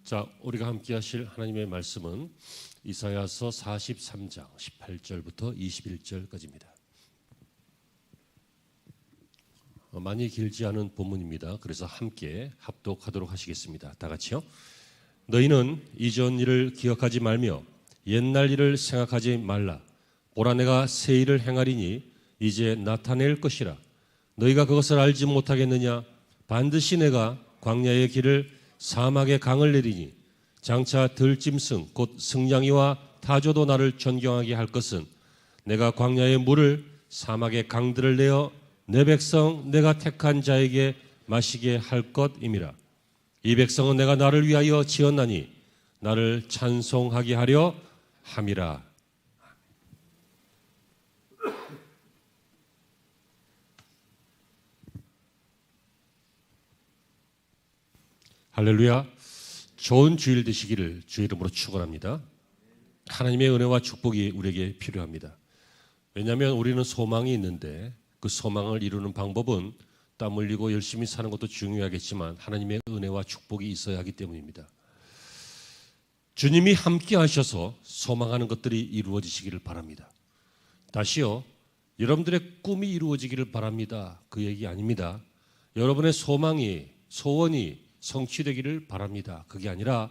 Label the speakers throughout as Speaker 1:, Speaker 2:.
Speaker 1: 자, 우리가 함께 하실 하나님의 말씀은 이사야서 43장 18절부터 21절까지입니다. 많이 길지 않은 본문입니다. 그래서 함께 합독하도록 하시겠습니다. 다 같이요. 너희는 이전 일을 기억하지 말며 옛날 일을 생각하지 말라. 보라, 내가 새 일을 행하리니 이제 나타낼 것이라. 너희가 그것을 알지 못하겠느냐? 반드시 내가 광야의 길을 사막의 강을 내리니 장차 들짐승 곧 승냥이와 타조도 나를 존경하게 할 것은 내가 광야의 물을 사막의 강들을 내어 내 백성 내가 택한 자에게 마시게 할 것임이라. 이 백성은 내가 나를 위하여 지었나니 나를 찬송하게 하려 함이라. 할렐루야. 좋은 주일 되시기를 주의 이름으로 축원합니다. 하나님의 은혜와 축복이 우리에게 필요합니다. 왜냐하면 우리는 소망이 있는데 그 소망을 이루는 방법은 땀 흘리고 열심히 사는 것도 중요하겠지만 하나님의 은혜와 축복이 있어야 하기 때문입니다. 주님이 함께 하셔서 소망하는 것들이 이루어지시기를 바랍니다. 다시요, 여러분들의 꿈이 이루어지기를 바랍니다. 그 얘기 아닙니다. 여러분의 소망이, 소원이 성취되기를 바랍니다. 그게 아니라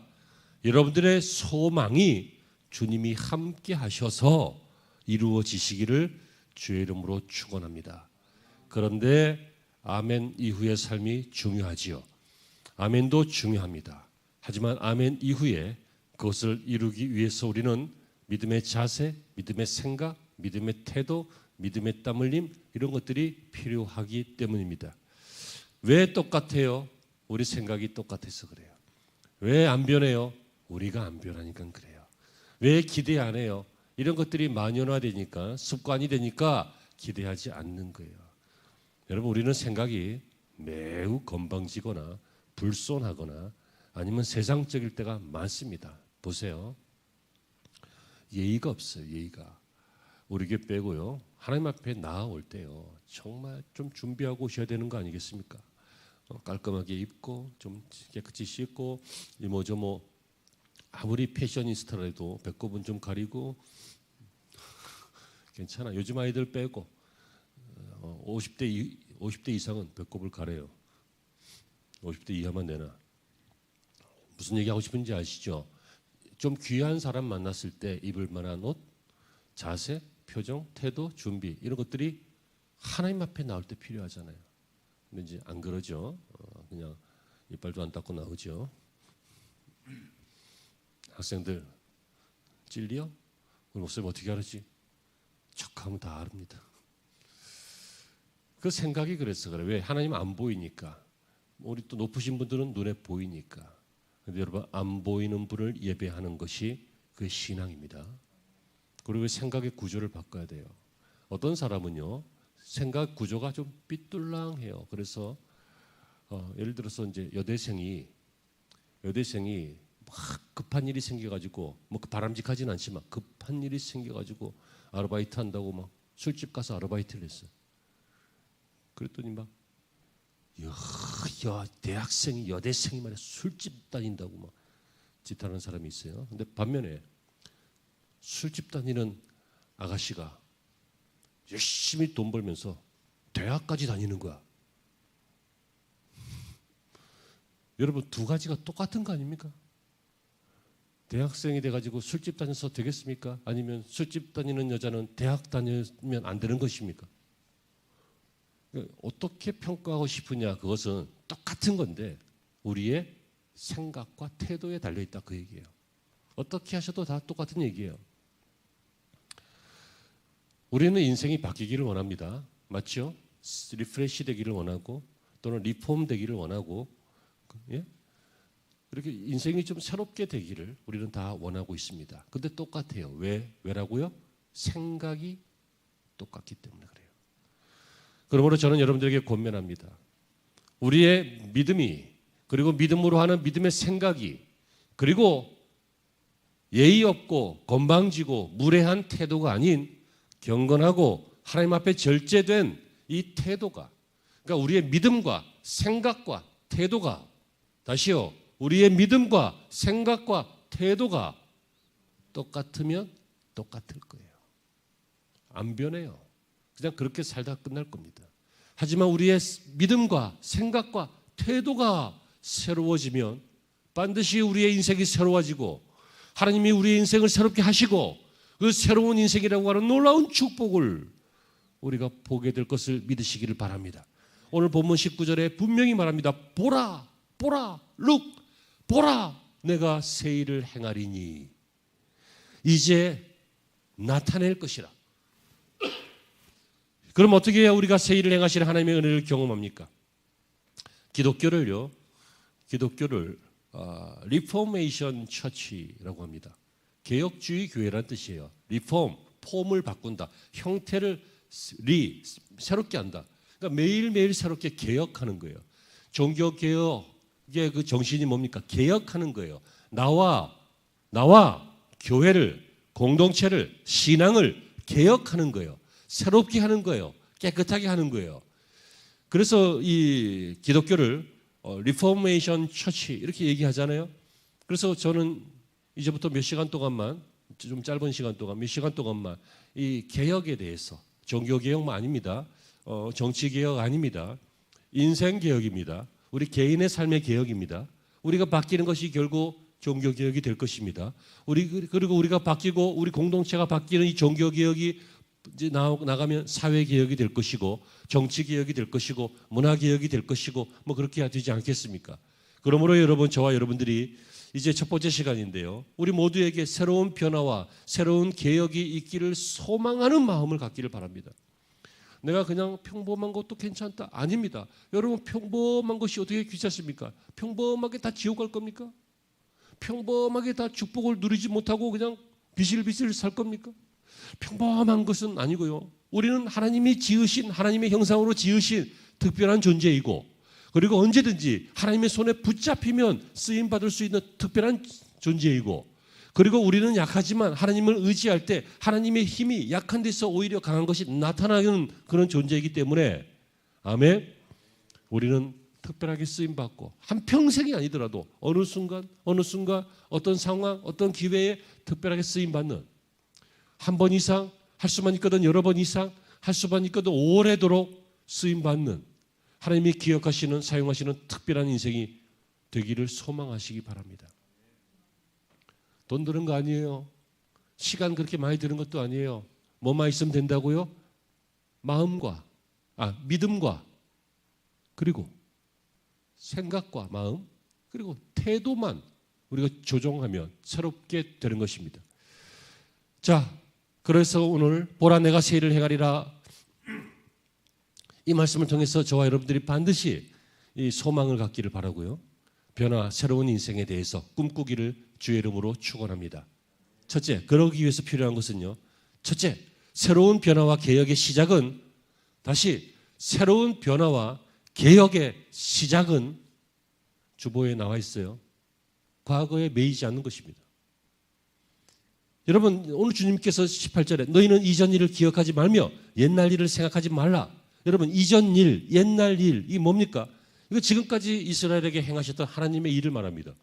Speaker 1: 여러분들의 소망이 주님이 함께 하셔서 이루어지시기를 주의 이름으로 축원합니다. 그런데 아멘 이후의 삶이 중요하지요. 아멘도 중요합니다. 하지만 아멘 이후에 그것을 이루기 위해서 우리는 믿음의 자세, 믿음의 생각, 믿음의 태도, 믿음의 땀 흘림 이런 것들이 필요하기 때문입니다. 왜 똑같아요? 우리 생각이 똑같아서 그래요. 왜 안 변해요? 우리가 안 변하니까 그래요. 왜 기대 안 해요? 이런 것들이 만연화되니까, 습관이 되니까 기대하지 않는 거예요. 여러분, 우리는 생각이 매우 건방지거나 불손하거나 아니면 세상적일 때가 많습니다. 보세요. 예의가 없어요. 예의가. 우리 교회 빼고요, 하나님 앞에 나아올 때요, 정말 좀 준비하고 오셔야 되는 거 아니겠습니까? 깔끔하게 입고 좀 깨끗이 씻고 이모저모 아무리 패셔니스타라도 배꼽은 좀 가리고 괜찮아. 요즘 아이들 빼고 50대 이상은 배꼽을 가려요. 50대 이하만 내놔. 무슨 얘기하고 싶은지 아시죠? 좀 귀한 사람 만났을 때 입을 만한 옷, 자세, 표정, 태도, 준비 이런 것들이 하나님 앞에 나올 때 필요하잖아요. 근데 이제 안 그러죠. 그냥 이빨도 안 닦고 나오죠. 학생들 찔려? 우리 목사님 어떻게 알았지? 척하면 다 압니다. 그 생각이 그래서 그래. 왜? 하나님 안 보이니까. 우리 또 높으신 분들은 눈에 보이니까. 근데 여러분, 안 보이는 분을 예배하는 것이 그게 신앙입니다. 그리고 생각의 구조를 바꿔야 돼요. 어떤 사람은요, 생각 구조가 좀 삐뚤랑해요. 그래서 예를 들어서 이제 여대생이 막 급한 일이 생겨가지고 뭐 바람직하진 않지만 급한 일이 생겨가지고 아르바이트 한다고 막 술집 가서 아르바이트를 했어요. 그랬더니 막 대학생이 여대생이 말이야 술집 다닌다고 막 짓하는 사람이 있어요. 근데 반면에 술집 다니는 아가씨가 열심히 돈 벌면서 대학까지 다니는 거야. 여러분, 두 가지가 똑같은 거 아닙니까? 대학생이 돼가지고 술집 다녀서 되겠습니까? 아니면 술집 다니는 여자는 대학 다니면 안 되는 것입니까? 어떻게 평가하고 싶으냐, 그것은 똑같은 건데 우리의 생각과 태도에 달려있다, 그 얘기예요. 어떻게 하셔도 다 똑같은 얘기예요. 우리는 인생이 바뀌기를 원합니다. 맞죠? 리프레시 되기를 원하고 또는 리폼 되기를 원하고, 예? 이렇게 인생이 좀 새롭게 되기를 우리는 다 원하고 있습니다. 근데 똑같아요. 왜라고요? 생각이 똑같기 때문에 그래요. 그러므로 저는 여러분들에게 권면합니다. 우리의 믿음이, 그리고 믿음으로 하는 믿음의 생각이, 그리고 예의 없고 건방지고 무례한 태도가 아닌 경건하고 하나님 앞에 절제된 이 태도가, 그러니까 우리의 믿음과 생각과 태도가, 다시요, 우리의 믿음과 생각과 태도가 똑같으면 똑같을 거예요. 안 변해요. 그냥 그렇게 살다 끝날 겁니다. 하지만 우리의 믿음과 생각과 태도가 새로워지면 반드시 우리의 인생이 새로워지고 하나님이 우리의 인생을 새롭게 하시고 그 새로운 인생이라고 하는 놀라운 축복을 우리가 보게 될 것을 믿으시기를 바랍니다. 오늘 본문 19절에 분명히 말합니다. 보라, 보라, look, 보라, 내가 새 일을 행하리니 이제 나타낼 것이라. 그럼 어떻게 해야 우리가 새 일을 행하시는 하나님의 은혜를 경험합니까? 기독교를 리포메이션 처치라고 합니다. 개혁주의 교회란 뜻이에요. 리폼, 폼을 바꾼다. 형태를 새롭게 한다. 그러니까 매일매일 새롭게 개혁하는 거예요. 종교개혁의 그 정신이 뭡니까? 개혁하는 거예요. 나와 교회를, 공동체를, 신앙을 개혁하는 거예요. 새롭게 하는 거예요. 깨끗하게 하는 거예요. 그래서 이 기독교를 리포메이션 처치 이렇게 얘기하잖아요. 그래서 저는 이제부터 몇 시간 동안만, 좀 짧은 시간 동안, 몇 시간 동안만 이 개혁에 대해서, 종교개혁만 아닙니다. 정치개혁 아닙니다. 인생개혁입니다. 우리 개인의 삶의 개혁입니다. 우리가 바뀌는 것이 결국 종교개혁이 될 것입니다. 그리고 우리가 바뀌고 우리 공동체가 바뀌는 이 종교개혁이 이제 나가면 사회개혁이 될 것이고 정치개혁이 될 것이고 문화개혁이 될 것이고 뭐 그렇게 되지 않겠습니까? 그러므로 여러분, 저와 여러분들이 이제 첫 번째 시간인데요. 우리 모두에게 새로운 변화와 새로운 개혁이 있기를 소망하는 마음을 갖기를 바랍니다. 내가 그냥 평범한 것도 괜찮다. 아닙니다. 여러분, 평범한 것이 어떻게 귀찮습니까? 평범하게 다 지옥 갈 겁니까? 평범하게 다 축복을 누리지 못하고 그냥 비실비실 살 겁니까? 평범한 것은 아니고요. 우리는 하나님이 지으신, 하나님의 형상으로 지으신 특별한 존재이고, 그리고 언제든지 하나님의 손에 붙잡히면 쓰임받을 수 있는 특별한 존재이고, 그리고 우리는 약하지만 하나님을 의지할 때 하나님의 힘이 약한 데서 오히려 강한 것이 나타나는 그런 존재이기 때문에, 아멘, 우리는 특별하게 쓰임받고 한평생이 아니더라도 어느 순간 어떤 상황, 어떤 기회에 특별하게 쓰임받는, 한 번 이상 할 수만 있거든 여러 번 이상 할 수만 있거든 오래도록 쓰임받는, 하나님이 기억하시는, 사용하시는 특별한 인생이 되기를 소망하시기 바랍니다. 돈 드는 거 아니에요. 시간 그렇게 많이 드는 것도 아니에요. 뭐만 있으면 된다고요? 믿음과 그리고 생각과 마음 그리고 태도만 우리가 조정하면 새롭게 되는 것입니다. 자, 그래서 오늘 보라 내가 새 일을 행하리라, 이 말씀을 통해서 저와 여러분들이 반드시 이 소망을 갖기를 바라고요. 변화, 새로운 인생에 대해서 꿈꾸기를 주의 이름으로 축원합니다. 첫째, 그러기 위해서 필요한 것은요. 첫째, 새로운 변화와 개혁의 시작은, 다시 새로운 변화와 개혁의 시작은 주보에 나와 있어요. 과거에 매이지 않는 것입니다. 여러분, 오늘 주님께서 18절에 너희는 이전 일을 기억하지 말며 옛날 일을 생각하지 말라. 여러분, 이전 일, 옛날 일, 이게 뭡니까? 이거 지금까지 이스라엘에게 행하셨던 하나님의 일을 말합니다.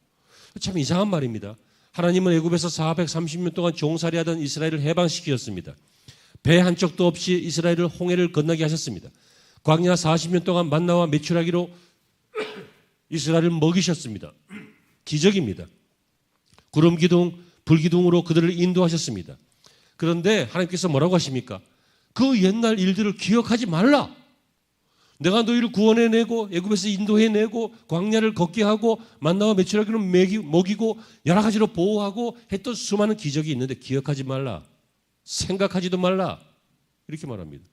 Speaker 1: 참 이상한 말입니다. 하나님은 애굽에서 430년 동안 종살이하던 이스라엘을 해방시키셨습니다. 배 한 척도 없이 이스라엘을 홍해를 건너게 하셨습니다. 광야 40년 동안 만나와 메추라기로 이스라엘을 먹이셨습니다. 기적입니다. 구름 기둥, 불 기둥으로 그들을 인도하셨습니다. 그런데 하나님께서 뭐라고 하십니까? 그 옛날 일들을 기억하지 말라. 내가 너희를 구원해내고 애굽에서 인도해내고 광야를 걷게 하고 만나와 메추라기로 먹이고 여러 가지로 보호하고 했던 수많은 기적이 있는데 기억하지 말라. 생각하지도 말라. 이렇게 말합니다.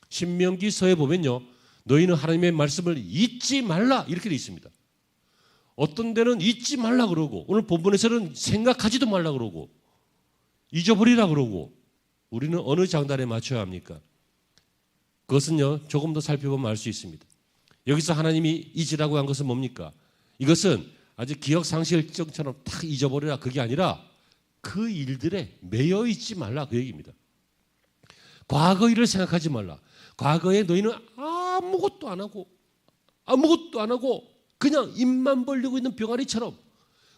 Speaker 1: 신명기서에 보면요, 너희는 하나님의 말씀을 잊지 말라 이렇게 되어 있습니다. 어떤 데는 잊지 말라 그러고, 오늘 본문에서는 생각하지도 말라 그러고, 잊어버리라 그러고, 우리는 어느 장단에 맞춰야 합니까? 그것은요, 조금 더 살펴보면 알 수 있습니다. 여기서 하나님이 잊으라고 한 것은 뭡니까? 이것은 아주 기억상실증처럼 탁 잊어버리라, 그게 아니라 그 일들에 매여 있지 말라, 그 얘기입니다. 과거 일을 생각하지 말라. 과거에 너희는 아무것도 안 하고 그냥 입만 벌리고 있는 병아리처럼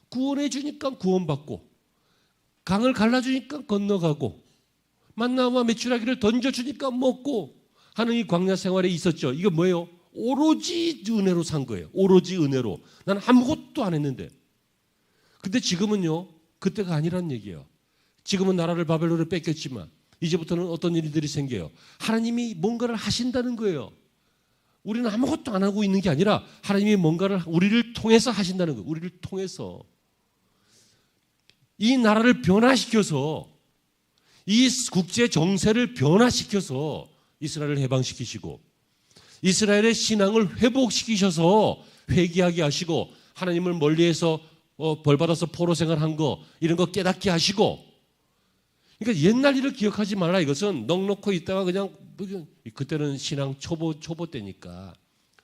Speaker 1: 구원해 주니까 구원받고, 강을 갈라주니까 건너가고, 만나와 메추라기를 던져주니까 먹고 하는 이 광야 생활에 있었죠. 이거 뭐예요? 오로지 은혜로 산 거예요. 오로지 은혜로. 난 아무것도 안 했는데. 근데 지금은요, 그때가 아니란 얘기예요. 지금은 나라를 바벨론에 뺏겼지만 이제부터는 어떤 일들이 생겨요. 하나님이 뭔가를 하신다는 거예요. 우리는 아무것도 안 하고 있는 게 아니라 하나님이 뭔가를 우리를 통해서 하신다는 거예요. 우리를 통해서. 이 나라를 변화시켜서, 이 국제 정세를 변화시켜서 이스라엘을 해방시키시고, 이스라엘의 신앙을 회복시키셔서 회개하게 하시고, 하나님을 멀리해서 벌받아서 포로 생활한 거, 이런 거 깨닫게 하시고. 그러니까 옛날 일을 기억하지 말라. 이것은 넉넉히 있다가 그냥, 그때는 신앙 초보 때니까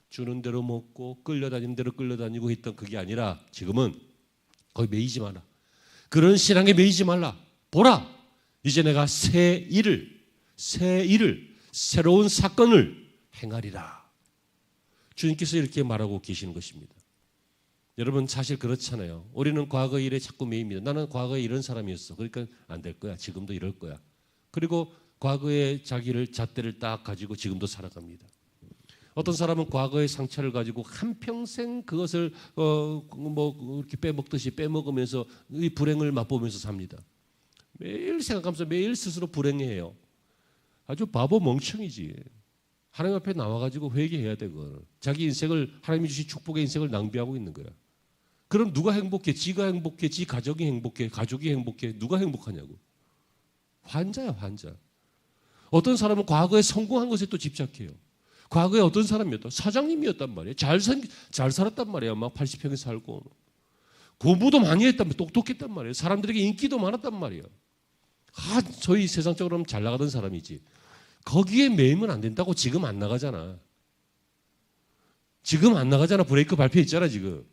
Speaker 1: 주는 대로 먹고 끌려다니는 대로 끌려다니고 했던 그게 아니라, 지금은 거기 매이지 마라. 그런 신앙에 매이지 말라. 보라, 이제 내가 새 일을, 새로운 사건을 행하리라. 주님께서 이렇게 말하고 계시는 것입니다. 여러분, 사실 그렇잖아요. 우리는 과거 일에 자꾸 매입니다. 나는 과거에 이런 사람이었어. 그러니까 안 될 거야. 지금도 이럴 거야. 그리고 과거의 잣대를 딱 가지고 지금도 살아갑니다. 어떤 사람은 과거의 상처를 가지고 한평생 그것을 이렇게 빼먹듯이 빼먹으면서 이 불행을 맛보면서 삽니다. 매일 생각하면서 매일 스스로 불행해해요. 아주 바보 멍청이지. 하나님 앞에 나와가지고 회개해야 돼. 그걸. 자기 인생을, 하나님이 주신 축복의 인생을 낭비하고 있는 거야. 그럼 누가 행복해? 지가 행복해? 지 가족이 행복해? 가족이 행복해? 누가 행복하냐고. 환자야, 환자. 어떤 사람은 과거에 성공한 것에 또 집착해요. 과거에 어떤 사람이었다? 사장님이었단 말이에요. 잘 살았단 말이에요. 막 80평에 살고. 공부도 많이 했단 말이에요. 똑똑했단 말이에요. 사람들에게 인기도 많았단 말이에요. 저희 세상적으로는 잘 나가던 사람이지. 거기에 매이면 안 된다고. 지금 안 나가잖아. 브레이크 밟혀있잖아 지금.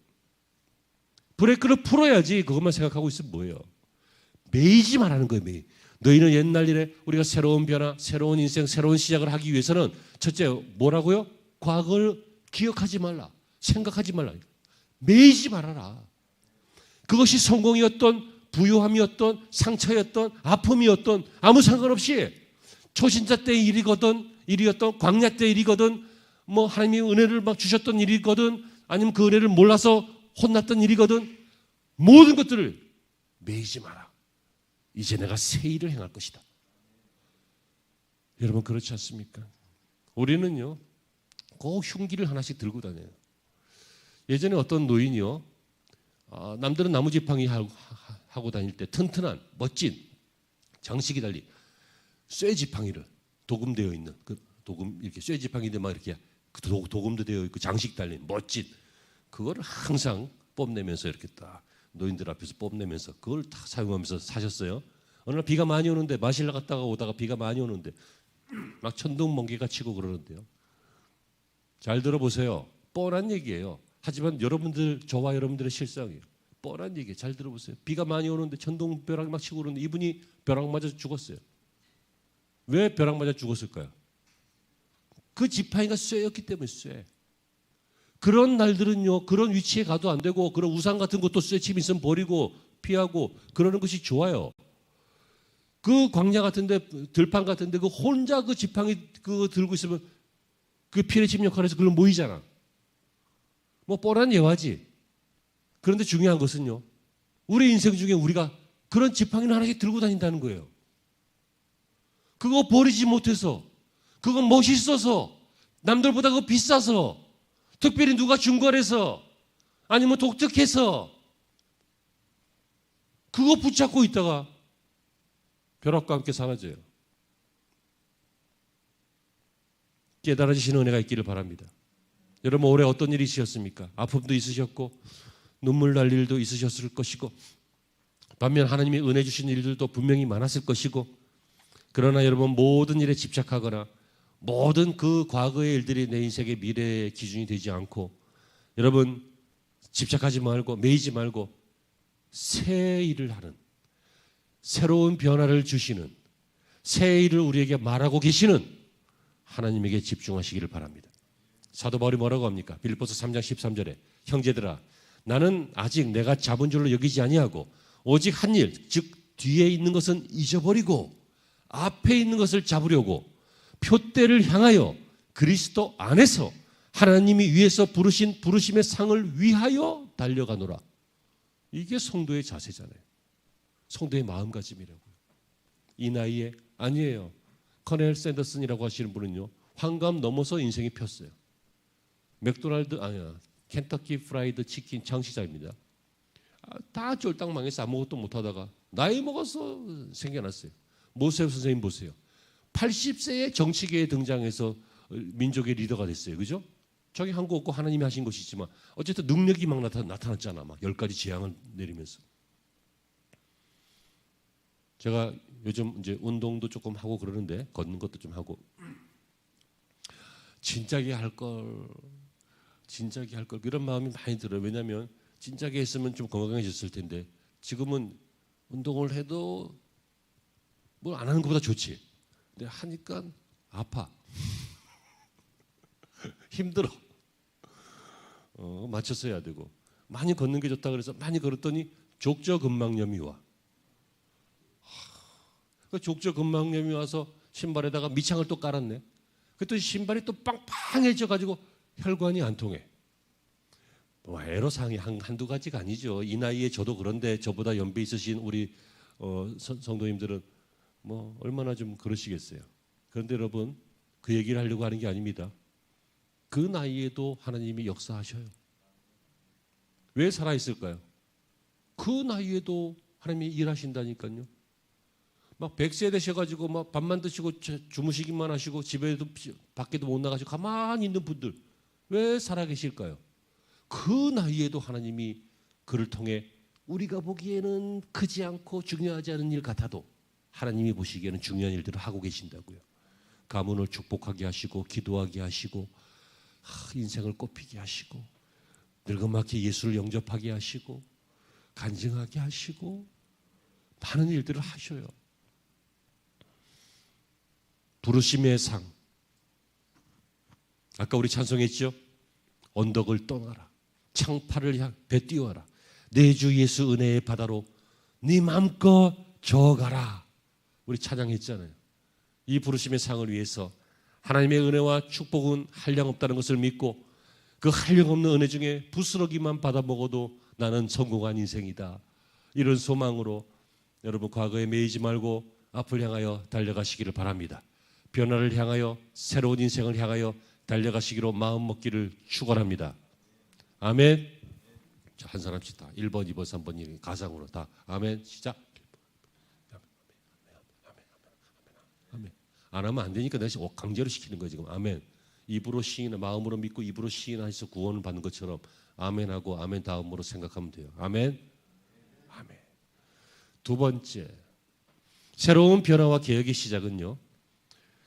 Speaker 1: 브레이크를 풀어야지. 그것만 생각하고 있으면 뭐예요? 매이지 말라는 거예요. 매이. 너희는 옛날 일에 우리가 새로운 변화, 새로운 인생, 새로운 시작을 하기 위해서는 첫째 뭐라고요? 과거를 기억하지 말라. 생각하지 말라. 매이지 말아라. 그것이 성공이었던, 부유함이었던, 상처였던, 아픔이었던 아무 상관없이 초신자 때의 일이었던, 광야 때의 일이거든, 뭐 하나님이 은혜를 막 주셨던 일이거든, 아니면 그 은혜를 몰라서 혼났던 일이거든, 모든 것들을 매이지 마라. 이제 내가 새 일을 행할 것이다. 여러분, 그렇지 않습니까? 우리는요, 꼭 흉기를 하나씩 들고 다녀요. 예전에 어떤 노인이요, 남들은 나무지팡이 하고 다닐 때 튼튼한 멋진 장식이 달린 쇠지팡이를, 도금되어 있는 그 도금, 이렇게 쇠지팡이인데 막 이렇게 도금도 되어 있고 장식 달린 멋진 그거를 항상 뽐내면서 이렇게 딱 노인들 앞에서 뽐내면서 그걸 다 사용하면서 사셨어요. 어느 날 비가 많이 오는데, 마실러 갔다가 오다가 비가 많이 오는데 막 천둥 번개가 치고 그러는데요. 잘 들어보세요. 뻔한 얘기예요. 하지만 저와 여러분들의 실상이에요. 뻔한 얘기예요. 잘 들어보세요. 비가 많이 오는데 천둥 벼락이 막 치고 그러는데 이분이 벼락 맞아서 죽었어요. 왜 벼락 맞아 죽었을까요? 그 지팡이가 쇠였기 때문에. 쇠. 그런 날들은요, 그런 위치에 가도 안 되고, 그런 우상 같은 것도 쇠침 있으면 버리고 피하고 그러는 것이 좋아요. 그 광야 같은데, 들판 같은데 그 혼자 그 지팡이 그거 들고 있으면 그 피레침 역할에서 그걸 모이잖아. 뭐 뻔한 예화지. 그런데 중요한 것은요, 우리 인생 중에 우리가 그런 지팡이를 하나씩 들고 다닌다는 거예요. 그거 버리지 못해서, 그거 멋있어서, 남들보다 그거 비싸서, 특별히 누가 중거래해서, 아니면 독특해서 그거 붙잡고 있다가 벼락과 함께 사라져요. 깨달아지시는 은혜가 있기를 바랍니다. 여러분, 올해 어떤 일이 있으셨습니까? 아픔도 있으셨고 눈물 날 일도 있으셨을 것이고, 반면 하나님이 은혜 주신 일들도 분명히 많았을 것이고, 그러나 여러분, 모든 일에 집착하거나 모든 그 과거의 일들이 내 인생의 미래의 기준이 되지 않고, 여러분 집착하지 말고 매이지 말고 새 일을 하는, 새로운 변화를 주시는, 새 일을 우리에게 말하고 계시는 하나님에게 집중하시기를 바랍니다. 사도 바울이 뭐라고 합니까? 빌립보서 3장 13절에 형제들아, 나는 아직 내가 잡은 줄로 여기지 아니하고 오직 한 일, 즉 뒤에 있는 것은 잊어버리고 앞에 있는 것을 잡으려고 표대를 향하여 그리스도 안에서 하나님이 위에서 부르신 부르심의 상을 위하여 달려가노라. 이게 성도의 자세잖아요. 성도의 마음가짐이라고요. 이 나이에 아니에요. 커넬 샌더슨이라고 하시는 분은요, 환갑 넘어서 인생이 폈어요. 맥도날드 아니야, 켄터키 프라이드 치킨 창시자입니다. 다 쫄딱 망해서 아무것도 못하다가 나이 먹어서 생겨났어요. 모세프 선생님 보세요. 80세에 정치계에 등장해서 민족의 리더가 됐어요. 그죠? 저기 한 거 없고 하나님이 하신 것이지만 어쨌든 능력이 막 나타났잖아. 막 10가지 재앙을 내리면서. 제가 요즘 이제 운동도 조금 하고 그러는데 걷는 것도 좀 하고 진작에 할 걸 이런 마음이 많이 들어요. 왜냐하면 진작에 했으면 좀 건강해졌을 텐데 지금은 운동을 해도 뭘 안 하는 것보다 좋지. 근데 하니까 아파. 힘들어. 맞춰서 해야 되고 많이 걷는 게 좋다 그래서 많이 걸었더니 족저근막염이 와. 그 족저근막염이 와서 신발에다가 밑창을 또 깔았네. 그랬더니 신발이 또 빵빵해져 가지고 혈관이 안 통해. 뭐 애로사항이 한두 가지가 아니죠. 이 나이에 저도 그런데 저보다 연배 있으신 우리 성도님들은 뭐 얼마나 좀 그러시겠어요. 그런데 여러분 그 얘기를 하려고 하는 게 아닙니다. 그 나이에도 하나님이 역사하셔요. 왜 살아있을까요? 그 나이에도 하나님이 일하신다니까요. 막 100세 되셔가지고 막 밥만 드시고 주무시기만 하시고 집에도 밖에도 못 나가시고 가만히 있는 분들 왜 살아계실까요? 그 나이에도 하나님이 그를 통해 우리가 보기에는 크지 않고 중요하지 않은 일 같아도 하나님이 보시기에는 중요한 일들을 하고 계신다고요. 가문을 축복하게 하시고 기도하게 하시고 인생을 꽃피게 하시고 늙어맞게 예수를 영접하게 하시고 간증하게 하시고 많은 일들을 하셔요. 부르심의 상. 아까 우리 찬송했죠? 언덕을 떠나라. 창파를 향 배뛰어라. 내 주 예수 은혜의 바다로 네 맘껏 저어가라. 우리 찬양했잖아요. 이 부르심의 상을 위해서 하나님의 은혜와 축복은 한량없다는 것을 믿고 그 한량없는 은혜 중에 부스러기만 받아 먹어도 나는 성공한 인생이다. 이런 소망으로 여러분 과거에 매이지 말고 앞을 향하여 달려가시기를 바랍니다. 변화를 향하여 새로운 인생을 향하여 달려가시기로 마음 먹기를 축원합니다. 아멘. 자, 한 사람씩 다 1번, 2번, 3번 가상으로 다 아멘. 시작. 아멘. 안 하면 안 되니까 내가 강제로 시키는 거예요 지금. 아멘. 입으로 시인, 마음으로 믿고 입으로 시인해서 구원을 받는 것처럼 아멘하고 아멘 다음으로 생각하면 돼요. 아멘. 아멘. 두 번째, 새로운 변화와 개혁의 시작은요,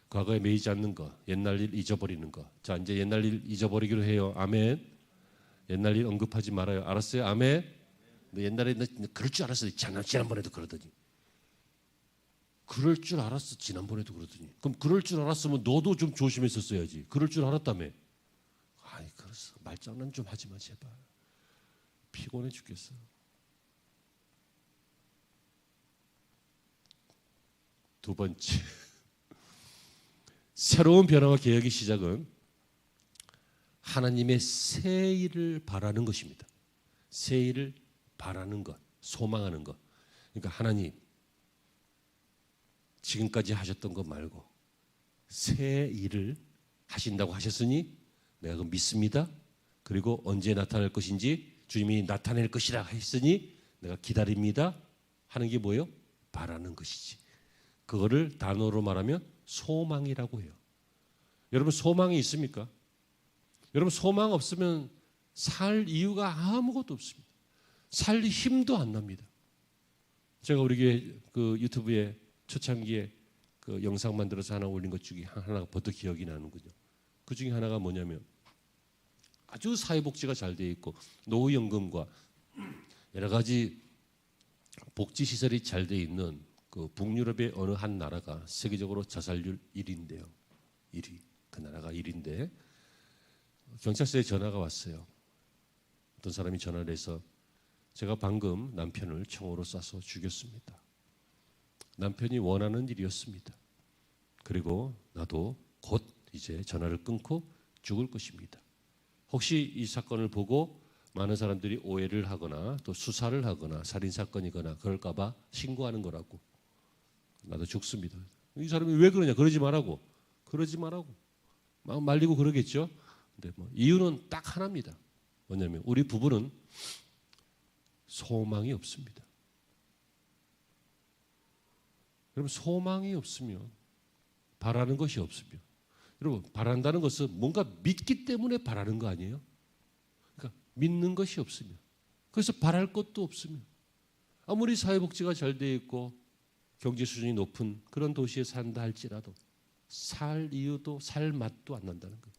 Speaker 1: 과거에 매이지 않는 것, 옛날 일 잊어버리는 것. 자, 이제 옛날 일 잊어버리기로 해요. 아멘. 옛날 일 언급하지 말아요. 알았어요? 아멘. 근데 옛날에 그럴 줄 알았어요. 지난번에도 그러더니. 그럴 줄 알았어. 지난번에도 그러더니. 그럼 그럴 줄 알았으면 너도 좀 조심했었어야지. 그럴 줄 알았다며. 아이, 그랬어. 말장난 좀 하지 마, 제발. 피곤해 죽겠어. 두 번째. 새로운 변화와 개혁의 시작은 하나님의 새 일을 바라는 것입니다. 새 일을 바라는 것, 소망하는 것. 그러니까 하나님, 지금까지 하셨던 것 말고 새 일을 하신다고 하셨으니 내가 그 믿습니다. 그리고 언제 나타날 것인지 주님이 나타낼 것이라 했으니 내가 기다립니다. 하는 게 뭐예요? 바라는 것이지. 그거를 단어로 말하면 소망이라고 해요. 여러분 소망이 있습니까? 여러분 소망 없으면 살 이유가 아무것도 없습니다. 살 힘도 안 납니다. 제가 우리 교회 그 유튜브에 초창기에 그 영상 만들어서 하나 올린 것 중에 하나가 버터 기억이 나는군요. 그 중에 하나가 뭐냐면 아주 사회복지가 잘 돼 있고 노후연금과 여러 가지 복지 시설이 잘 돼 있는 그 북유럽의 어느 한 나라가 세계적으로 자살률 1위인데요. 1위. 그 나라가 1위인데 경찰서에 전화가 왔어요. 어떤 사람이 전화를 해서 제가 방금 남편을 총으로 쏴서 죽였습니다. 남편이 원하는 일이었습니다. 그리고 나도 곧 이제 전화를 끊고 죽을 것입니다. 혹시 이 사건을 보고 많은 사람들이 오해를 하거나 또 수사를 하거나 살인사건이거나 그럴까 봐 신고하는 거라고. 나도 죽습니다. 이 사람이 왜 그러냐? 그러지 말라고. 그러지 말라고. 막 말리고 그러겠죠. 근데 뭐 이유는 딱 하나입니다. 뭐냐면 우리 부부는 소망이 없습니다. 여러분, 소망이 없으면, 바라는 것이 없으면, 여러분, 바란다는 것은 뭔가 믿기 때문에 바라는 거 아니에요? 그러니까 믿는 것이 없으면, 그래서 바랄 것도 없으면, 아무리 사회복지가 잘 되어 있고 경제 수준이 높은 그런 도시에 산다 할지라도 살 이유도 살 맛도 안 난다는 거예요.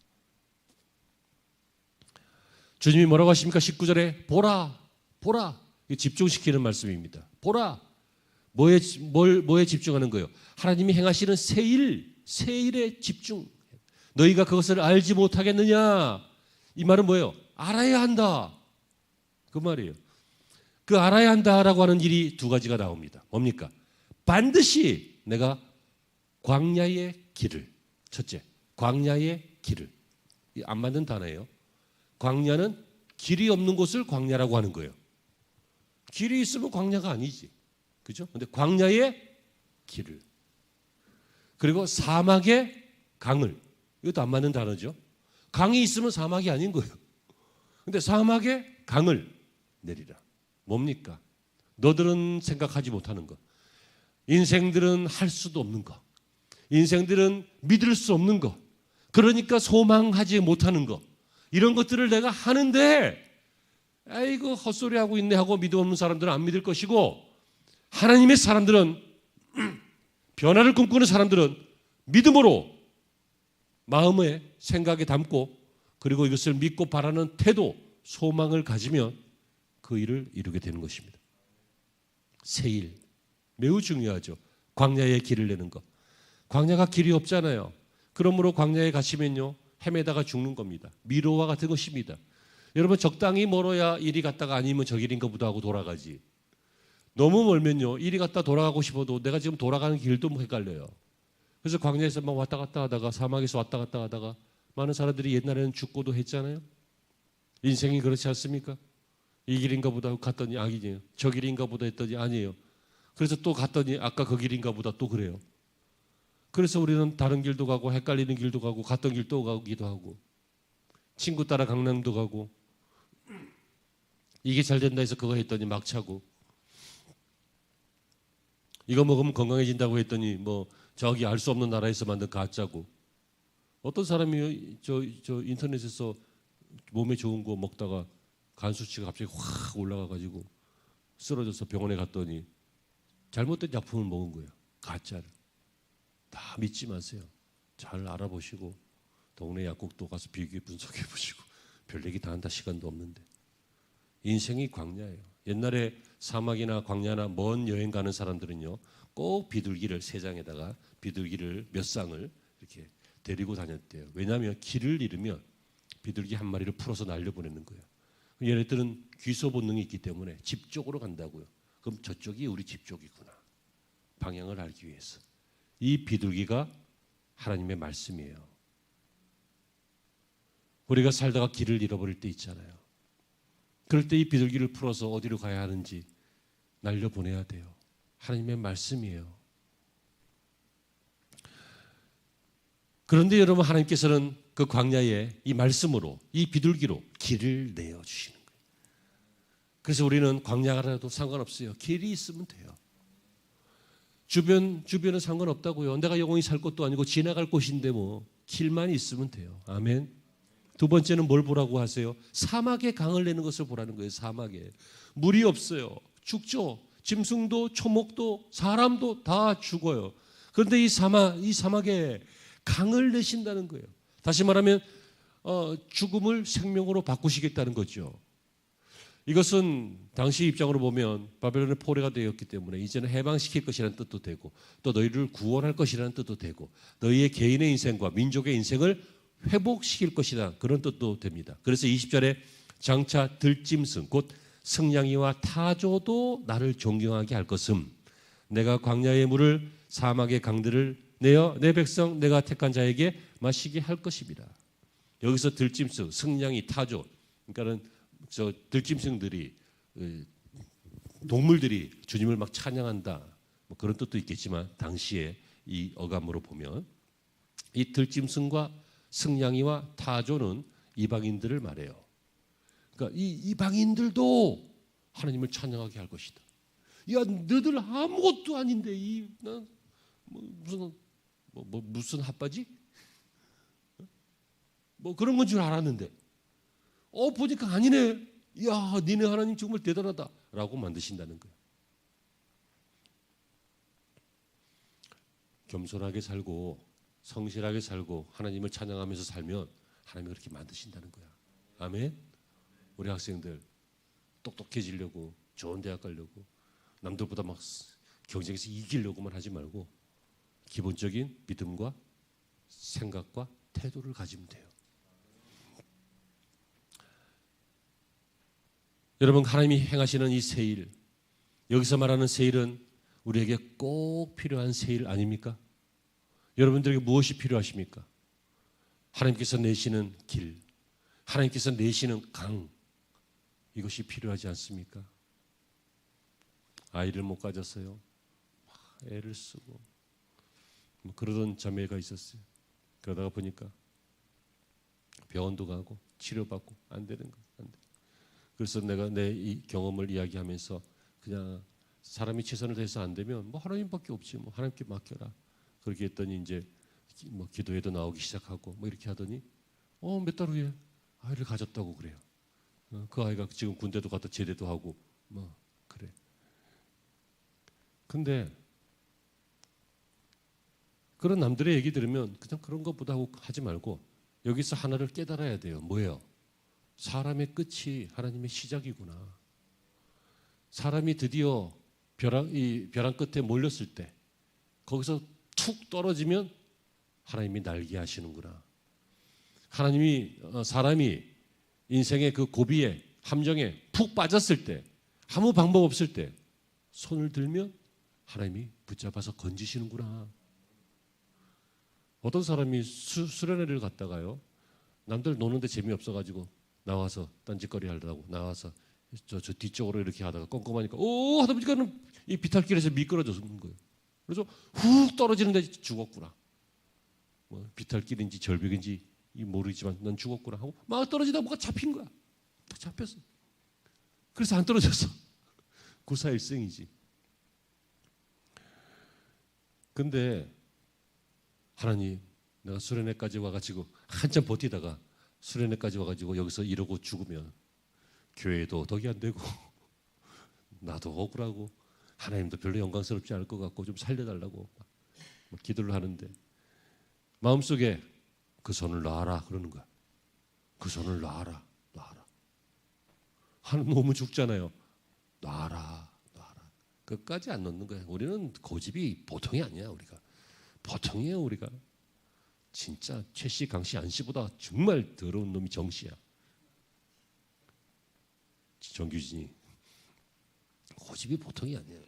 Speaker 1: 주님이 뭐라고 하십니까? 19절에 보라, 보라. 집중시키는 말씀입니다. 보라. 뭐에 집중하는 거예요? 하나님이 행하시는 새 일에 집중. 너희가 그것을 알지 못하겠느냐? 이 말은 뭐예요? 알아야 한다. 그 말이에요. 그 알아야 한다라고 하는 일이 두 가지가 나옵니다. 뭡니까? 반드시 내가 광야의 길을, 첫째, 광야의 길을. 안 맞는 단어예요. 광야는 길이 없는 곳을 광야라고 하는 거예요. 길이 있으면 광야가 아니지. 그죠? 근데 광야의 길을. 그리고 사막의 강을. 이것도 안 맞는 단어죠. 강이 있으면 사막이 아닌 거예요. 근데 사막의 강을 내리라. 뭡니까? 너들은 생각하지 못하는 것. 인생들은 할 수도 없는 것. 인생들은 믿을 수 없는 것. 그러니까 소망하지 못하는 것. 이런 것들을 내가 하는데 아이고 헛소리하고 있네 하고 믿음 없는 사람들은 안 믿을 것이고, 하나님의 사람들은, 변화를 꿈꾸는 사람들은 믿음으로 마음에 생각에 담고, 그리고 이것을 믿고 바라는 태도, 소망을 가지면 그 일을 이루게 되는 것입니다. 새 일, 매우 중요하죠. 광야의 길을 내는 것. 광야가 길이 없잖아요. 그러므로 광야에 가시면요, 헤매다가 죽는 겁니다. 미로와 같은 것입니다. 여러분, 적당히 멀어야 이리 갔다가 아니면 저 길인가 보다 하고 돌아가지. 너무 멀면요, 이리 갔다 돌아가고 싶어도 내가 지금 돌아가는 길도 헷갈려요. 그래서 광야에서 막 왔다 갔다 하다가, 사막에서 왔다 갔다 하다가, 많은 사람들이 옛날에는 죽고도 했잖아요. 인생이 그렇지 않습니까? 이 길인가 보다 하고 갔더니 아니에요. 저 길인가 보다 했더니 아니에요. 그래서 또 갔더니 아까 그 길인가 보다 또 그래요. 그래서 우리는 다른 길도 가고 헷갈리는 길도 가고 갔던 길 또 가기도 하고, 친구 따라 강남도 가고, 이게 잘 된다 해서 그거 했더니 막 차고, 이거 먹으면 건강해진다고 했더니 뭐 저기 알 수 없는 나라에서 만든 가짜고, 어떤 사람이 저 인터넷에서 몸에 좋은 거 먹다가 간 수치가 갑자기 확 올라가가지고 쓰러져서 병원에 갔더니 잘못된 약품을 먹은 거예요. 가짜를. 다 믿지 마세요. 잘 알아보시고 동네 약국도 가서 비교 분석해 보시고, 별 얘기 다 한다 시간도 없는데. 인생이 광야예요. 옛날에 사막이나 광야나 먼 여행 가는 사람들은요, 꼭 비둘기를, 세 장에다가 비둘기를 몇 쌍을 이렇게 데리고 다녔대요. 왜냐하면 길을 잃으면 비둘기 한 마리를 풀어서 날려보내는 거예요. 얘네들은 귀소 본능이 있기 때문에 집 쪽으로 간다고요. 그럼 저쪽이 우리 집 쪽이구나. 방향을 알기 위해서. 이 비둘기가 하나님의 말씀이에요. 우리가 살다가 길을 잃어버릴 때 있잖아요. 그럴 때 이 비둘기를 풀어서 어디로 가야 하는지 날려보내야 돼요. 하나님의 말씀이에요. 그런데 여러분, 하나님께서는 그 광야에 이 말씀으로, 이 비둘기로 길을 내어주시는 거예요. 그래서 우리는 광야가라도 상관없어요. 길이 있으면 돼요. 주변은 상관없다고요. 내가 영원히 살 것도 아니고 지나갈 곳인데 뭐 길만 있으면 돼요. 아멘. 두 번째는 뭘 보라고 하세요? 사막에 강을 내는 것을 보라는 거예요. 사막에 물이 없어요. 죽죠. 짐승도 초목도 사람도 다 죽어요. 그런데 이 사막에 강을 내신다는 거예요. 다시 말하면 죽음을 생명으로 바꾸시겠다는 거죠. 이것은 당시 입장으로 보면 바벨론의 포로가 되었기 때문에 이제는 해방시킬 것이라는 뜻도 되고, 또 너희를 구원할 것이라는 뜻도 되고, 너희의 개인의 인생과 민족의 인생을 회복시킬 것이다, 그런 뜻도 됩니다. 그래서 20절에 장차 들짐승 곧 승냥이와 타조도 나를 존경하게 할 것임. 내가 광야의 물을 사막의 강들을 내어 내 백성 내가 택한 자에게 마시게 할 것입니다. 여기서 들짐승, 승냥이, 타조, 그러니까는 저 들짐승들이 동물들이 주님을 막 찬양한다. 뭐 그런 뜻도 있겠지만 당시에 이 어감으로 보면 이 들짐승과 승냥이와 타조는 이방인들을 말해요. 그러니까 이 이방인들도 하나님을 찬양하게 할 것이다. 야, 너들 아무것도 아닌데 무슨 핫바지? 뭐 그런 건 줄 알았는데 보니까 아니네. 야, 니네 하나님 정말 대단하다라고 만드신다는 거예요. 겸손하게 살고 성실하게 살고 하나님을 찬양하면서 살면 하나님이 그렇게 만드신다는 거야. 아멘. 우리 학생들 똑똑해지려고 좋은 대학 가려고 남들보다 막 경쟁에서 이기려고만 하지 말고 기본적인 믿음과 생각과 태도를 가지면 돼요. 여러분, 하나님이 행하시는 이 세일, 여기서 말하는 세일은 우리에게 꼭 필요한 세일 아닙니까? 여러분들에게 무엇이 필요하십니까? 하나님께서 내시는 길, 하나님께서 내시는 강, 이것이 필요하지 않습니까? 아이를 못 가졌어요. 애를 쓰고 뭐 그러던 자매가 있었어요. 그러다가 보니까 병원도 가고 치료받고 안 되는 거예요. 안 돼. 그래서 내가 내 이 경험을 이야기하면서 그냥 사람이 최선을 다해서 안 되면 뭐 하나님밖에 없지, 뭐 하나님께 맡겨라. 그렇게 했더니 이제 뭐 기도회도 나오기 시작하고 뭐 이렇게 하더니 몇 달 후에 아이를 가졌다고 그래요. 그 아이가 지금 군대도 갔다 제대도 하고 뭐 그래. 근데 그런 남들의 얘기 들으면 그냥 그런 것보다 하지 말고 여기서 하나를 깨달아야 돼요. 뭐예요? 사람의 끝이 하나님의 시작이구나. 사람이 드디어 벼랑 끝에 몰렸을 때 거기서 툭 떨어지면 하나님이 날게 하시는구나. 하나님이 사람이 인생의 그 고비에 함정에 푹 빠졌을 때 아무 방법 없을 때 손을 들면 하나님이 붙잡아서 건지시는구나. 어떤 사람이 수련회를 갔다가요, 남들 노는데 재미없어가지고 나와서 딴짓거리 하려고 나와서 저 뒤쪽으로 이렇게 하다가 꼼꼼하니까 하다 보니까는 이 비탈길에서 미끄러져서 거예요. 그래서 훅 떨어지는데 죽었구나. 뭐 비탈길인지 절벽인지 모르지만 넌 죽었구나 하고 막 떨어지다 뭐가 잡힌 거야. 딱 잡혔어. 그래서 안 떨어졌어. 구사일생이지. 근데 하나님, 내가 수련회까지 와가지고 한참 버티다가 수련회까지 와가지고 여기서 이러고 죽으면 교회도 덕이 안 되고 나도 억울하고 하나님도 별로 영광스럽지 않을 것 같고 좀 살려달라고 막 기도를 하는데 마음속에 그 손을 놔라 그러는 거야. 그 손을 놔라. 하는 몸은 죽잖아요. 놔라. 끝까지 안 놓는 거야. 우리는 고집이 보통이 아니야. 우리가 보통이에요. 우리가 진짜 최씨, 강씨, 안씨보다 정말 더러운 놈이 정씨야. 정규진이 고집이 보통이 아니야.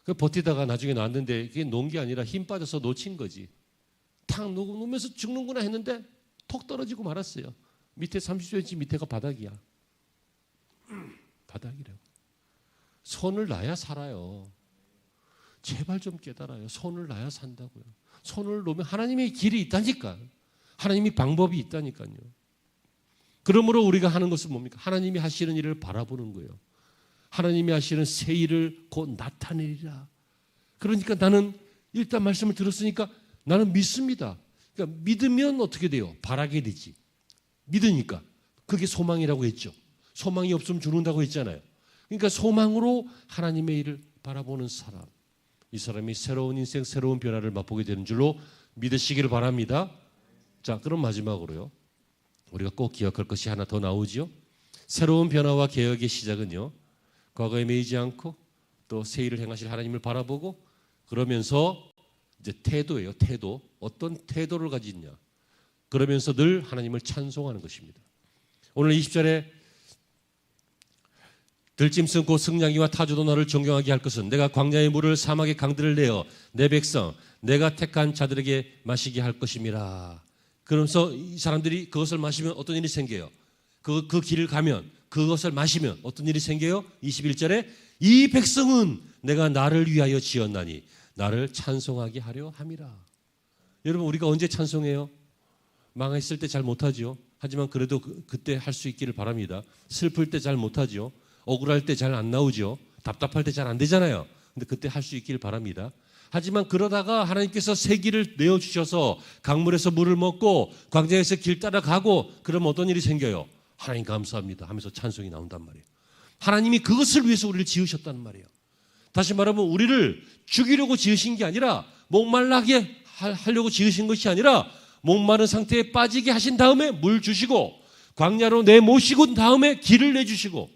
Speaker 1: 그 버티다가 나중에 놨는데 그게 놓은 게 아니라 힘 빠져서 놓친 거지. 탁 놓으면서 죽는구나 했는데 톡 떨어지고 말았어요. 밑에 30cm 밑에가 바닥이야. 바닥이라고. 손을 놔야 살아요. 제발 좀 깨달아요. 손을 놔야 산다고요. 손을 놓으면 하나님의 길이 있다니까. 하나님이 방법이 있다니까요. 그러므로 우리가 하는 것은 뭡니까? 하나님이 하시는 일을 바라보는 거예요. 하나님이 하시는 새 일을 곧 나타내리라. 그러니까 나는 일단 말씀을 들었으니까 나는 믿습니다. 그러니까 믿으면 어떻게 돼요? 바라게 되지. 믿으니까. 그게 소망이라고 했죠. 소망이 없으면 죽는다고 했잖아요. 그러니까 소망으로 하나님의 일을 바라보는 사람. 이 사람이 새로운 인생, 새로운 변화를 맛보게 되는 줄로 믿으시기를 바랍니다. 자, 그럼 마지막으로요. 우리가 꼭 기억할 것이 하나 더 나오지요. 새로운 변화와 개혁의 시작은요, 과거에 매이지 않고 또 새 일을 행하실 하나님을 바라보고 그러면서 이제 태도예요. 태도. 어떤 태도를 가지느냐. 그러면서 늘 하나님을 찬송하는 것입니다. 오늘 20절에 들짐승 곧 승냥이와 타조도 너를 존경하게 할 것은 내가 광야의 물을 사막의 강들을 내어 내 백성 내가 택한 자들에게 마시게 할 것임이라. 그러면서 이 사람들이 그것을 마시면 어떤 일이 생겨요? 그 길을 가면 그것을 마시면 어떤 일이 생겨요? 21절에 이 백성은 내가 나를 위하여 지었나니 나를 찬송하게 하려 함이라. 여러분 우리가 언제 찬송해요? 망했을 때 잘 못하죠. 하지만 그래도 그때 할 수 있기를 바랍니다. 슬플 때 잘 못하죠. 억울할 때 잘 안 나오죠. 답답할 때 잘 안 되잖아요. 근데 그때 할 수 있기를 바랍니다. 하지만 그러다가 하나님께서 새 길을 내어주셔서 강물에서 물을 먹고 광야에서 길 따라가고 그러면 어떤 일이 생겨요? 하나님 감사합니다 하면서 찬송이 나온단 말이에요. 하나님이 그것을 위해서 우리를 지으셨다는 말이에요. 다시 말하면 우리를 죽이려고 지으신 게 아니라 목말라게 하려고 지으신 것이 아니라 목마른 상태에 빠지게 하신 다음에 물 주시고 광야로 내모시고 다음에 길을 내주시고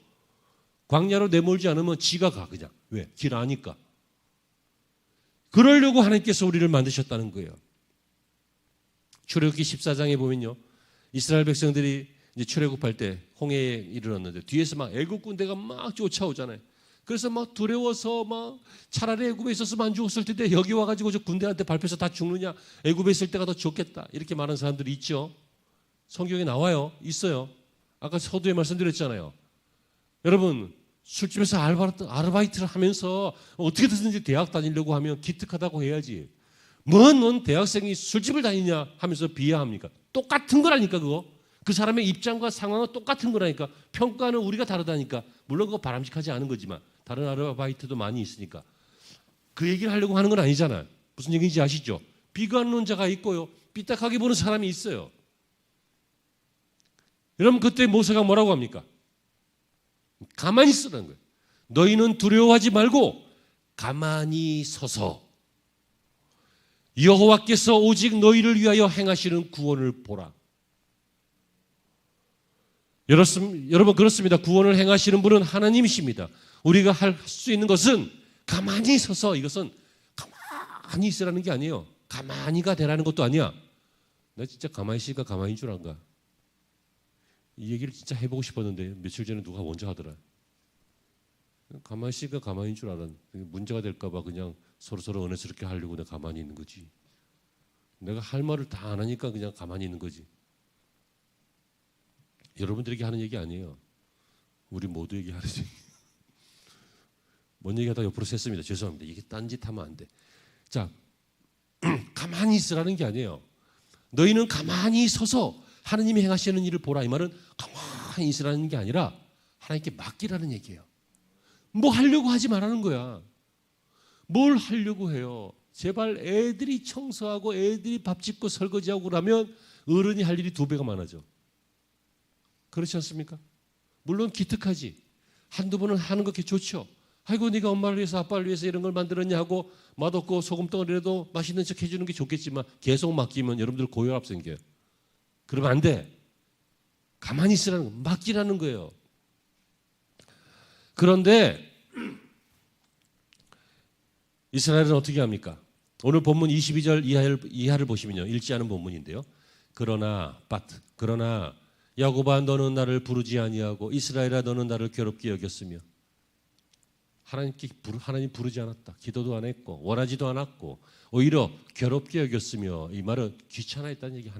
Speaker 1: 광야로 내몰지 않으면 지가 가 그냥. 왜? 길 아니까. 그러려고 하나님께서 우리를 만드셨다는 거예요. 출애굽기 14장에 보면요. 이스라엘 백성들이 이제 출애굽할 때 홍해에 이르렀는데 뒤에서 막 애굽 군대가 막 쫓아오잖아요. 그래서 막 두려워서 막 차라리 애굽에 있었으면 안 죽었을 텐데 여기 와가지고 저 군대한테 밟혀서 다 죽느냐. 애굽에 있을 때가 더 좋겠다. 이렇게 말하는 사람들이 있죠. 성경에 나와요. 있어요. 아까 서두에 말씀드렸잖아요. 여러분 술집에서 아르바이트를 하면서 어떻게든지 대학 다니려고 하면 기특하다고 해야지. 넌 대학생이 술집을 다니냐 하면서 비하합니까? 똑같은 거라니까 그거. 그 사람의 입장과 상황은 똑같은 거라니까. 평가는 우리가 다르다니까. 물론 그거 바람직하지 않은 거지만 다른 아르바이트도 많이 있으니까. 그 얘기를 하려고 하는 건 아니잖아요. 무슨 얘기인지 아시죠? 비관론자가 있고요. 삐딱하게 보는 사람이 있어요. 여러분 그때 모세가 뭐라고 합니까? 가만히 있으라는 거예요. 너희는 두려워하지 말고 가만히 서서 여호와께서 오직 너희를 위하여 행하시는 구원을 보라. 여러분 그렇습니다. 구원을 행하시는 분은 하나님이십니다. 우리가 할 수 있는 것은 가만히 서서 이것은 가만히 있으라는 게 아니에요. 가만히가 되라는 것도 아니야. 나 진짜 가만히 있으니까 가만히인 줄 안가. 이 얘기를 진짜 해보고 싶었는데 며칠 전에 누가 먼저 하더라. 가만히 있으니까 가만히인 줄 알았는데 문제가 될까 봐 그냥 서로 은혜스럽게 하려고 내가 가만히 있는 거지. 내가 할 말을 다 안 하니까 그냥 가만히 있는 거지. 여러분들에게 하는 얘기 아니에요. 우리 모두에게 하는 얘기. 뭔 얘기하다 옆으로 샜습니다. 죄송합니다. 이게 딴짓하면 안 돼. 자, 가만히 있으라는 게 아니에요. 너희는 가만히 서서 하나님이 행하시는 일을 보라. 이 말은 가만히 있으라는 게 아니라 하나님께 맡기라는 얘기예요. 뭐 하려고 하지 말라는 거야. 뭘 하려고 해요? 제발 애들이 청소하고 애들이 밥 짓고 설거지하고 그러면 어른이 할 일이 2배가 많아져. 그렇지 않습니까? 물론 기특하지. 한두 번은 하는 거 좋죠. 아이고 네가 엄마를 위해서 아빠를 위해서 이런 걸 만들었냐 하고 맛없고 소금덩어리라도 맛있는 척 해주는 게 좋겠지만 계속 맡기면 여러분들 고혈압 생겨요. 그러면 안 돼. 가만히 있으라는 거, 맡기라는 거예요. 그런데 이스라엘은 어떻게 합니까? 오늘 본문 22절 이하를 보시면요. 읽지 않은 본문인데요. 그러나 야곱아 너는 나를 부르지 아니하고 이스라엘아 너는 나를 괴롭게 여겼으며 하나님 부르지 않았다. 기도도 안 했고 원하지도 않았고 오히려 괴롭게 여겼으며 이 말은 귀찮아했다는 얘기.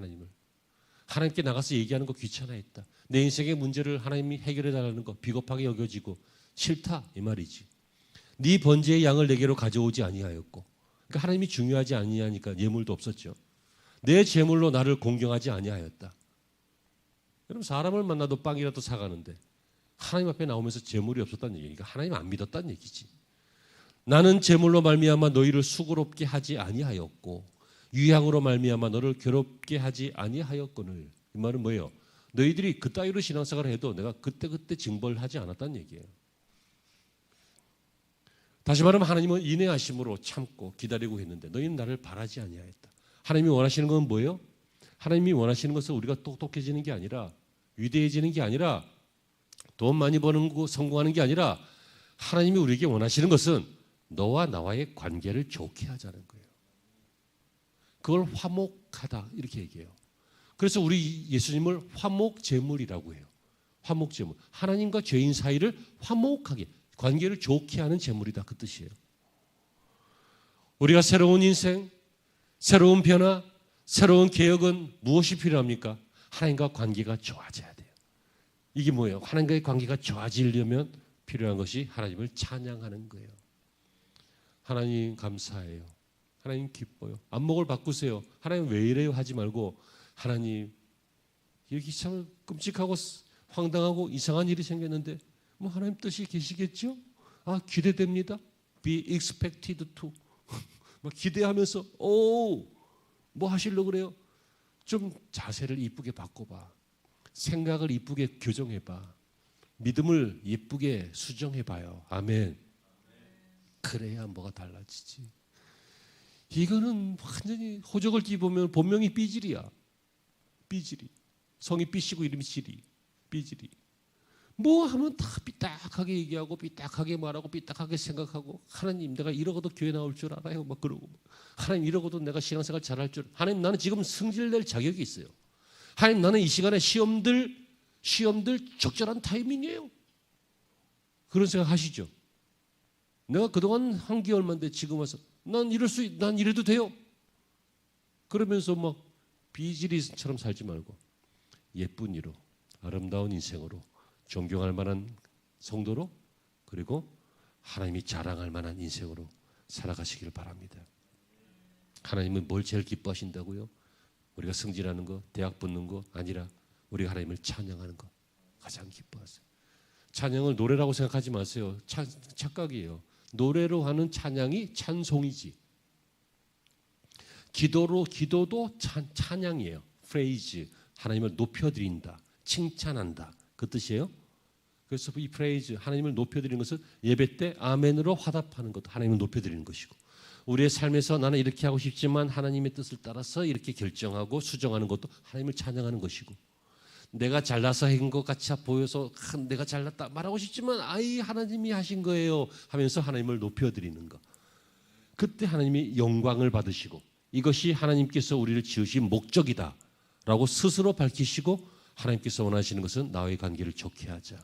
Speaker 1: 하나님께 나가서 얘기하는 거 귀찮아했다. 내 인생의 문제를 하나님이 해결해 달라는 거 비겁하게 여겨지고 싫다 이 말이지. 네 번제의 양을 내게로 가져오지 아니하였고 그러니까 하나님이 중요하지 아니하니까 예물도 없었죠. 내 제물로 나를 공경하지 아니하였다. 여러분 사람을 만나도 빵이라도 사가는데 하나님 앞에 나오면서 제물이 없었다는 얘기니까 하나님 안 믿었다는 얘기지. 나는 제물로 말미암아 너희를 수고롭게 하지 아니하였고 유향으로 말미암아 너를 괴롭게 하지 아니하였거늘. 이 말은 뭐예요? 너희들이 그따위로 신앙생활을 해도 내가 그때 징벌하지 않았다는 얘기예요. 다시 말하면 하나님은 인내하심으로 참고 기다리고 했는데 너희는 나를 바라지 아니하였다. 하나님이 원하시는 건 뭐예요? 하나님이 원하시는 것은 우리가 똑똑해지는 게 아니라 위대해지는 게 아니라 돈 많이 버는 거 성공하는 게 아니라 하나님이 우리에게 원하시는 것은 너와 나와의 관계를 좋게 하자는 거예요. 그걸 화목하다 이렇게 얘기해요. 그래서 우리 예수님을 화목제물이라고 해요. 화목 제물. 하나님과 죄인 사이를 화목하게, 관계를 좋게 하는 제물이다, 그 뜻이에요. 우리가 새로운 인생, 새로운 변화, 새로운 개혁은 무엇이 필요합니까? 하나님과 관계가 좋아져야 돼요. 이게 뭐예요? 하나님과의 관계가 좋아지려면 필요한 것이 하나님을 찬양하는 거예요. 하나님 감사해요. 하나님 기뻐요. 안목을 바꾸세요. 하나님 왜 이래요? 하지 말고 하나님 여기 참 끔찍하고 황당하고 이상한 일이 생겼는데 뭐 하나님 뜻이 계시겠죠? 아, 기대됩니다. Be expected to. 막 기대하면서 뭐 하시려고 그래요? 좀 자세를 이쁘게 바꿔봐. 생각을 이쁘게 교정해봐. 믿음을 예쁘게 수정해봐요. 아멘. 그래야 뭐가 달라지지. 이거는 완전히 호적을 띠보면 본명이 삐질이야. 삐질이. 성이 삐시고 이름이 질이. 삐질이. 뭐 하면 다 삐딱하게 얘기하고 삐딱하게 말하고 삐딱하게 생각하고 하나님 내가 이러고도 교회 나올 줄 알아요. 막 그러고 하나님 이러고도 내가 신앙생활 잘할 줄. 하나님 나는 지금 승질낼 자격이 있어요. 하나님 나는 이 시간에 시험들 적절한 타이밍이에요. 그런 생각 하시죠? 내가 그동안 한 개월만데 지금 와서 난 이래도 돼요. 그러면서 막 비지리처럼 살지 말고 예쁜 이로 아름다운 인생으로 존경할 만한 성도로 그리고 하나님이 자랑할 만한 인생으로 살아가시길 바랍니다. 하나님은 뭘 제일 기뻐하신다고요? 우리가 승진하는 거, 대학 붙는 거 아니라 우리가 하나님을 찬양하는 거 가장 기뻐하세요. 찬양을 노래라고 생각하지 마세요. 착각이에요. 노래로 하는 찬양이 찬송이지. 기도도 찬양이에요. 프레이즈, 하나님을 높여드린다, 칭찬한다, 그 뜻이에요. 그래서 이 프레이즈, 하나님을 높여드리는 것은 예배 때 아멘으로 화답하는 것도 하나님을 높여드리는 것이고, 우리의 삶에서 나는 이렇게 하고 싶지만 하나님의 뜻을 따라서 이렇게 결정하고 수정하는 것도 하나님을 찬양하는 것이고, 내가 잘나서 한 것 같이 보여서 내가 잘났다 말하고 싶지만 하나님이 하신 거예요 하면서 하나님을 높여드리는 것, 그때 하나님이 영광을 받으시고 이것이 하나님께서 우리를 지으신 목적이다 라고 스스로 밝히시고, 하나님께서 원하시는 것은 나와의 관계를 좋게 하자.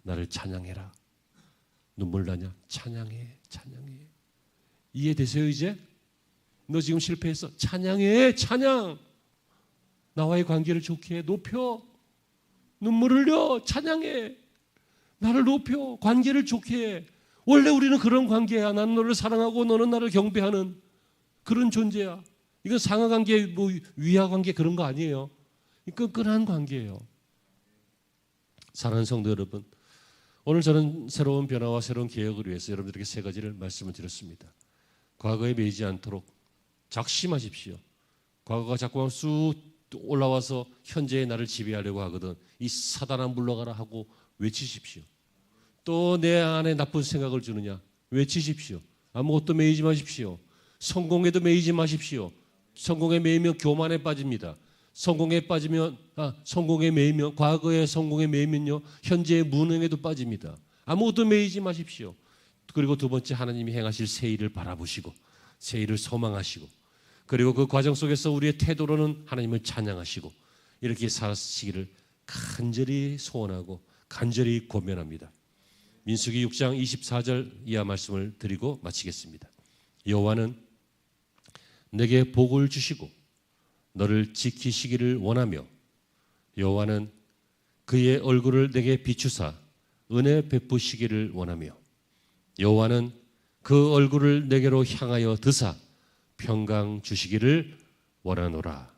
Speaker 1: 나를 찬양해라. 눈물 나냐? 찬양해. 이해되세요? 이제 너 지금 실패했어. 찬양해. 찬양. 나와의 관계를 좋게 해. 높여. 눈물 흘려. 찬양해. 나를 높여. 관계를 좋게 해. 원래 우리는 그런 관계야. 나는 너를 사랑하고 너는 나를 경배하는 그런 존재야. 이건 상하관계, 뭐 위하관계 그런 거 아니에요. 끈끈한 관계예요. 사랑하는 성도 여러분, 오늘 저는 새로운 변화와 새로운 개혁을 위해서 여러분들에게 세 가지를 말씀을 드렸습니다. 과거에 매이지 않도록 작심하십시오. 과거가 자꾸만 쑥 올라와서 현재의 나를 지배하려고 하거든 이 사단아 물러가라 하고 외치십시오. 또 내 안에 나쁜 생각을 주느냐 외치십시오. 아무것도 매이지 마십시오. 성공에도 매이지 마십시오. 성공에 매이면 교만에 빠집니다. 성공에 매이면 과거의 성공에 매이면요 현재의 무능에도 빠집니다. 아무것도 매이지 마십시오. 그리고 두 번째, 하나님이 행하실 새 일을 바라보시고 새 일을 소망하시고, 그리고 그 과정 속에서 우리의 태도로는 하나님을 찬양하시고 이렇게 사시기를 간절히 소원하고 간절히 고면합니다. 민수기 6장 24절 이하 말씀을 드리고 마치겠습니다. 여호와는 내게 복을 주시고 너를 지키시기를 원하며, 여호와는 그의 얼굴을 내게 비추사 은혜 베푸시기를 원하며, 여호와는 그 얼굴을 내게로 향하여 드사 평강 주시기를 원하노라.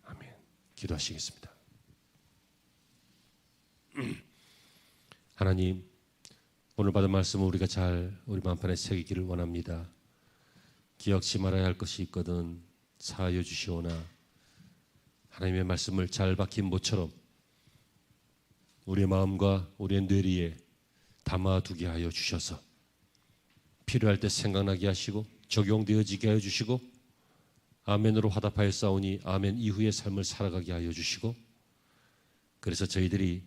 Speaker 1: 아멘. 기도하시겠습니다. 하나님, 오늘 받은 말씀을 우리가 잘 우리 마음판에 새기기를 원합니다. 기억지 말아야 할 것이 있거든 사하여 주시오나, 하나님의 말씀을 잘 박힌 모처럼 우리의 마음과 우리의 뇌리에 담아두게 하여 주셔서 필요할 때 생각나게 하시고 적용되어지게 하여 주시고, 아멘으로 화답하여 싸우니 아멘 이후의 삶을 살아가게 하여 주시고, 그래서 저희들이